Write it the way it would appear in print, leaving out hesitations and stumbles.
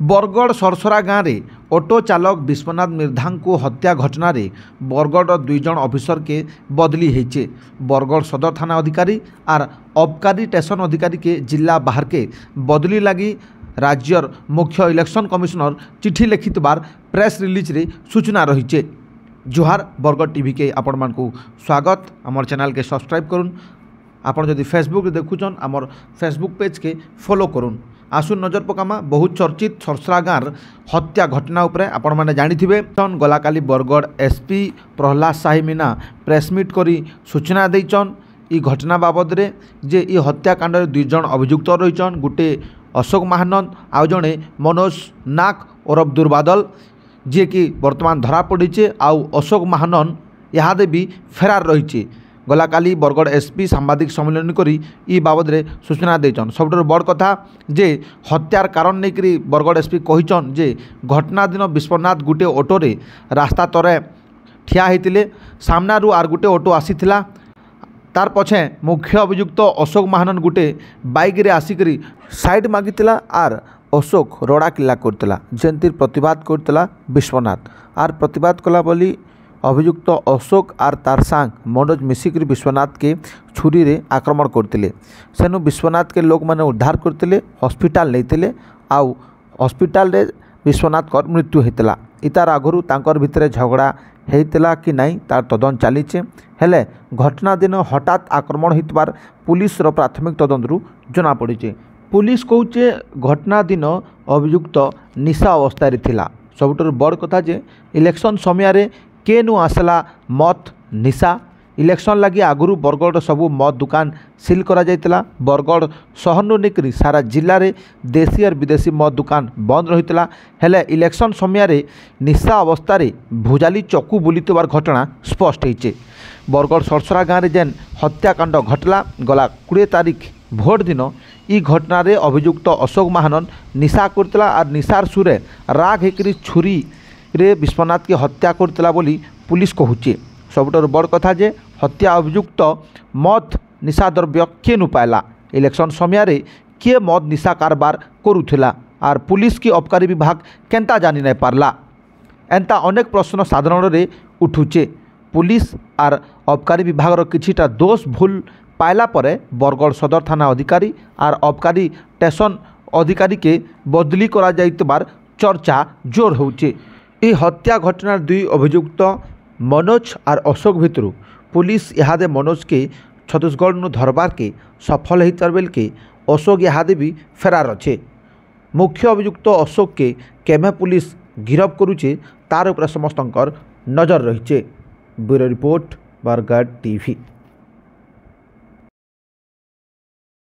बरगढ़ सरसरा गाँव में ऑटो चालक विश्वनाथ मिर्धा को हत्या घटना रे बरगढ़ 2 जन ऑफिसर के बदली होइछे। बरगढ़ सदर थाना अधिकारी और आबकारी स्टेशन अधिकारी के जिला बाहर के बदली लगी राज्यर मुख्य इलेक्शन कमिशनर चिठी लिखित बार प्रेस रिलीज रे सूचना रही। जोहार बरगढ़ टीवी के आपण मानकु स्वागत। आमर चैनल के सब्सक्राइब करुन। आपण जदि फेसबुक रे देखुछन आमर फेसबुक पेज के फॉलो करुन। आसुन नजर पकामा बहुत चर्चित सरसरा गाँव हत्या घटना उपरे आपण माने जानिथिबे। गला काली बरगढ़ एसपी प्रहलाद साही मीना प्रेसमिट करी सूचना देइछन ई घटना बाबद रे जे ई हत्याकांड रे 2 जन अभियुक्त रहिछन। गुटे अशोक महानंद आउ जणे मनोज नाक ओरफ दुर्बादल जे कि वर्तमान धरा पड़ीचे। आउ अशोक महानंद इहादे भी फेरार रही। गला काली बरगढ़ एसपी सांबादिक सम्मेलन करी ई बाबद रे सूचना देचन। सबुठ बड़ कथा जे हत्यार कारण नहीं बरगढ़ एसपी कहिचन जे घटना दिन विश्वनाथ गुटे ऑटो रे रास्ता तरे ठिया होते सामनारू आर गुटे ऑटो आसीथिला। तार पछे मुख्य अभियुक्त अशोक महानंद गुटे बाइक रे आसिकरी साइड मागितिला आर अशोक रोड़ा किला करतिला जेंतिर प्रतिवाद करतिला विश्वनाथ आर प्रतिवाद कला बोली अभियुक्त अशोक आर तार सांग मनोज मिसिक विश्वनाथ के छुरी रे आक्रमण करते। सेनु विश्वनाथ के लोक माने उद्धार करते हॉस्पिटल नहीं आउ हॉस्पिटल रे विश्वनाथ कर मृत्यु होता। इतार आगुरी तांकर भितरे झगड़ा होता कि नहीं तार तदंत चलीचे। हेले घटना दिन हठात आक्रमण होइतबार पुलिस रो प्राथमिक तदंतरू जना पड़ीचे। पुलिस कहूचे घटना दिन अभियुक्त निशा अवस्था थिला। सबुठ बड़ कथा जे इलेक्शन समय रे केनु आसला मत निशा। इलेक्शन लगी आगुरी बरगढ़ सबू मद दुकान सील करा जायतिला। बरगढ़ सहरनु निकरी सारा जिले में देशी और विदेशी मद दुकान बंद रही। हेले इलेक्शन समय रे निशा अवस्था रे भुजाली चकु बुलितबार घटना स्पष्ट होइछे। बरगढ़ सरसरा गाँव में जेन हत्याकांड घटला गला 20 तारीख भोट दिन ई घटना रे अभियुक्त अशोक महानंद निशा करतला और निशार सुरे राग हेकरी छुरी रे विश्वनाथ के हत्या करतला बोली पुलिस कहूचे। सबुठ बड़ कथा जे हत्या अभियुक्त मद निशा द्रव्य किए नु पाइला, इलेक्शन समय रे किए मद निशा कारबार करुथिला आर पुलिस की आबकारी विभाग केंता जानी नहीं पारला। एंता अनेक प्रश्न साधारण रे उठुचे। पुलिस आर आबकारी विभाग किछिटा दोष भूल पाइला परे बरगढ़ सदर थाना अधिकारी और आबकारी स्टेशन अधिकारी के बदली करा जाइतबार चर्चा जोर होउचे। ई हत्या घटनार 2 अभियुक्त मनोज और अशोक भितरु पुलिस इहादे मनोज के छत्तीसगढ़ नु धरबार के सफल होइतर बेल के अशोक इहादे भी फेरार अच्छे। मुख्य अभियुक्त अशोक के केमे पुलिस गिरफ करुचे तार उपरे समस्तंकर नजर रहीचे। Bureau report Bargarh TV.